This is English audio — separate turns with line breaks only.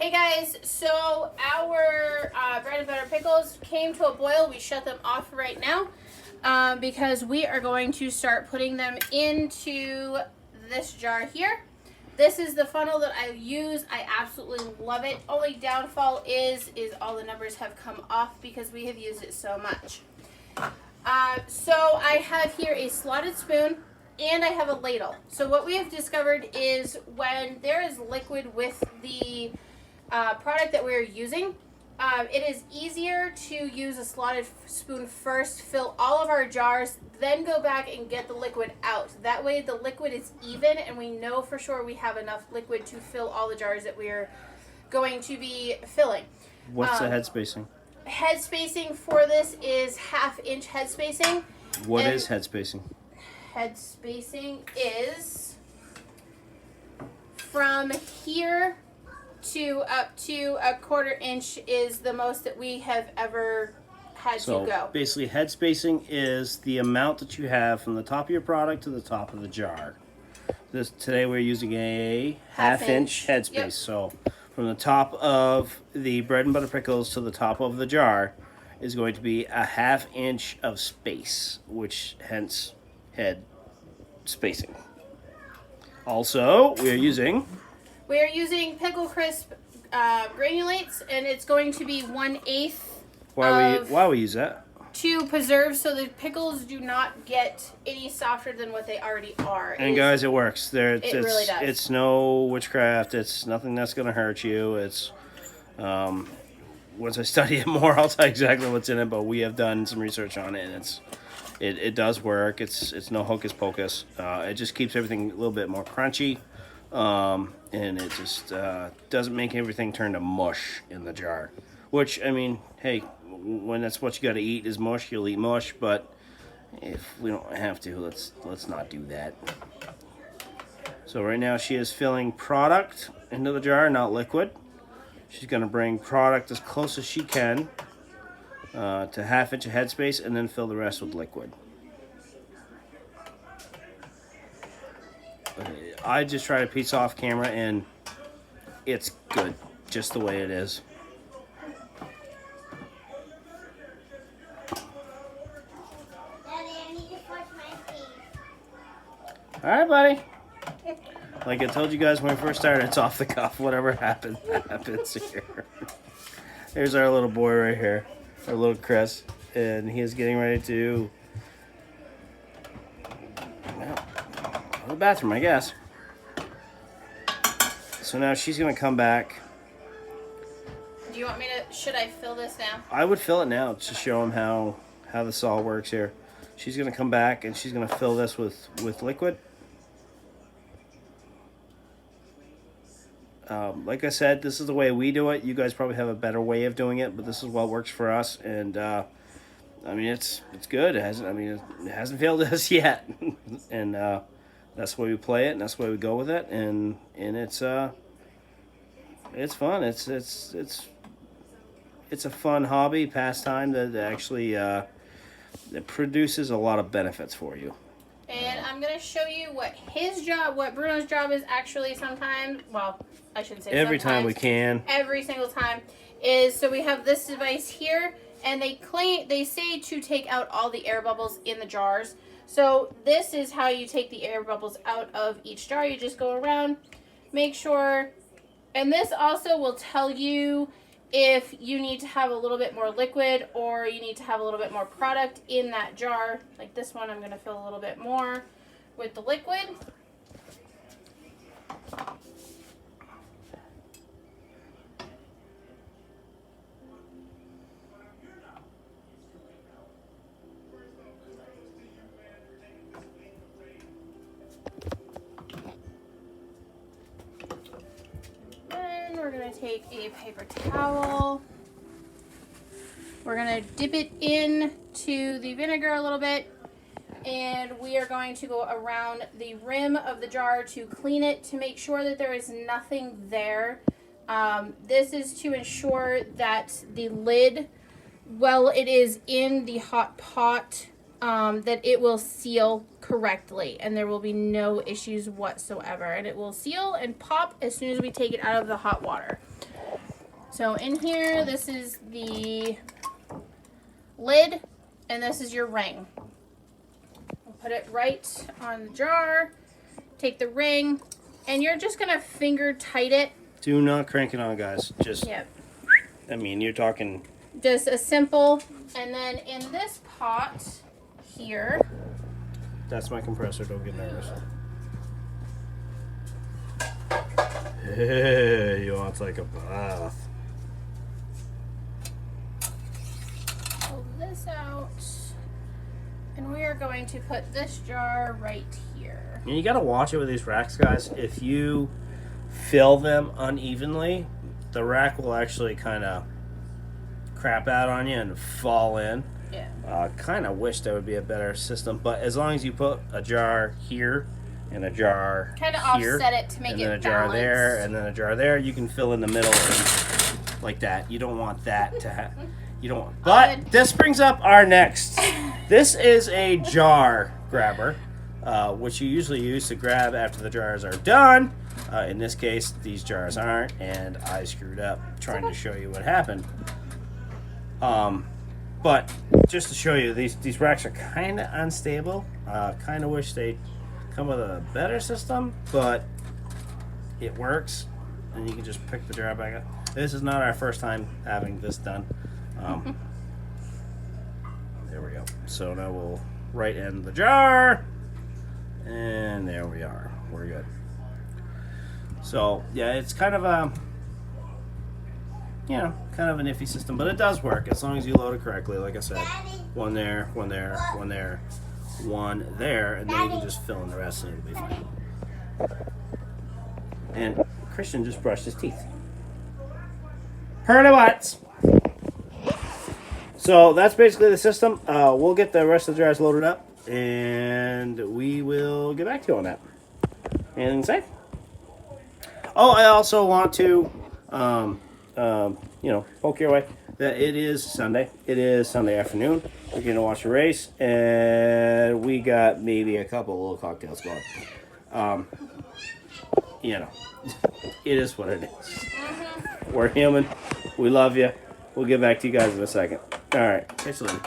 Hey guys, so our bread and butter pickles came to a boil. We shut them off right now because we are going to start putting them into this jar here. This is the funnel that I use. I absolutely love it. Only downfall is all the numbers have come off because we have used it so much. So I have here a slotted spoon and I have a ladle. So what we have discovered is when there is liquid with the product that we're using, it is easier to use a slotted spoon first, fill all of our jars, then go back and get the liquid out. That way the liquid is even and we know for sure we have enough liquid to fill all the jars that we're going to be filling.
What's the head spacing?
Head spacing for this is 1/2 inch head spacing.
What is head spacing?
Head spacing is from here to up to 1/4 inch is the most that we have ever had to go.
So basically head spacing is the amount that you have from the top of your product to the top of the jar. Today we're using a 1/2 inch head space. Yep. So from the top of the bread and butter pickles to the top of the jar is going to be a 1/2 inch of space, which hence head spacing. Also, we are using
Pickle Crisp granulates, and it's going to be 1/8.
Why we use that?
To preserve so the pickles do not get any softer than what they already are.
And guys, it works. It
really does.
It's no witchcraft. It's nothing that's going to hurt you. It's once I study it more, I'll tell you exactly what's in it. But we have done some research on it, and it does work. It's no hocus pocus. It just keeps everything a little bit more crunchy. And it just doesn't make everything turn to mush in the jar. Which, I mean, hey, when that's what you got to eat is mush, you'll eat mush. But if we don't have to, let's not do that. So right now she is filling product into the jar, not liquid. She's going to bring product as close as she can to 1/2 inch of headspace, and then fill the rest with liquid. I just tried a piece off camera and it's good just the way it is.
Daddy, I need to brush my teeth.
Alright, buddy. Like I told you guys when we first started, it's off the cuff. Whatever happens, happens here. There's our little boy right here, our little Chris, and he is getting ready to go to the bathroom, I guess. So now she's gonna come back.
Do you want me to? Should I fill this now?
I would fill it now to show him how this all works here. She's gonna come back and she's gonna fill this with liquid. Like I said, this is the way we do it. You guys probably have a better way of doing it, but this is what works for us. And I mean, it's good. It hasn't failed us yet. And that's the way we play it, and that's the way we go with it. And it's fun. It's a fun hobby, pastime that actually that produces a lot of benefits for you.
And I'm going to show you what Bruno's job is actually sometimes. Well, I shouldn't say
every
sometimes.
time we can.
Every single time is, so we have this device here, and they say to take out all the air bubbles in the jars. So this is how you take the air bubbles out of each jar. You just go around, make sure, and this also will tell you if you need to have a little bit more liquid or you need to have a little bit more product in that jar. Like this one, I'm going to fill a little bit more with the liquid. We're going to take a paper towel. We're going to dip it into the vinegar a little bit, and we are going to go around the rim of the jar to clean it to make sure that there is nothing there. This is to ensure that the lid, while it is in the hot pot, that it will seal correctly and there will be no issues whatsoever, and it will seal and pop as soon as we take it out of the hot water. So in here, this is the lid, and this is your ring. We'll put it right on the jar, take the ring, and you're just gonna finger tight it.
Do not crank it on, guys. Just,
Yep.
I mean, you're talking.
Just a simple, and then in this pot here,
That's my compressor. Don't get nervous. Hey, you want to take a bath?
pull this out, and we are going to put this jar right here.
And you got to watch it with these racks, guys. If you fill them unevenly, the rack will actually kind of crap out on you and fall in.
Yeah.
Kind of wish there would be a better system, but as long as you put a jar here and a jar
Kind of
here,
offset it to make
and
it
then a jar there,
balanced.
and then a jar there, you can fill in the middle and like that. You don't want that to happen. You don't want. But this brings up our next. This is a jar grabber, which you usually use to grab after the jars are done. In this case, these jars aren't, and I screwed up trying to show you what happened. But just to show you, these racks are kind of unstable. Kind of wish they come with a better system, but it works, and you can just pick the jar back up. This is not our first time having this done. There we go. So now we'll right end the jar, and there we are. We're good. So yeah, it's kind of a kind of an iffy system, but it does work as long as you load it correctly. Like I said, one there, one there, one there, one there, and then you can just fill in the rest and it'll be fine. And Christian just brushed his teeth. Heard of what? So that's basically the system. We'll get the rest of the jars loaded up, and we will get back to you on that. Anything to say? Oh, I also want to, poke your way that it is Sunday. It is Sunday afternoon. We're going to watch a race, and we got maybe a couple little cocktails going. It is what it is. We're human. We love you. We'll get back to you guys in a second. All right. Thanks, Lynn.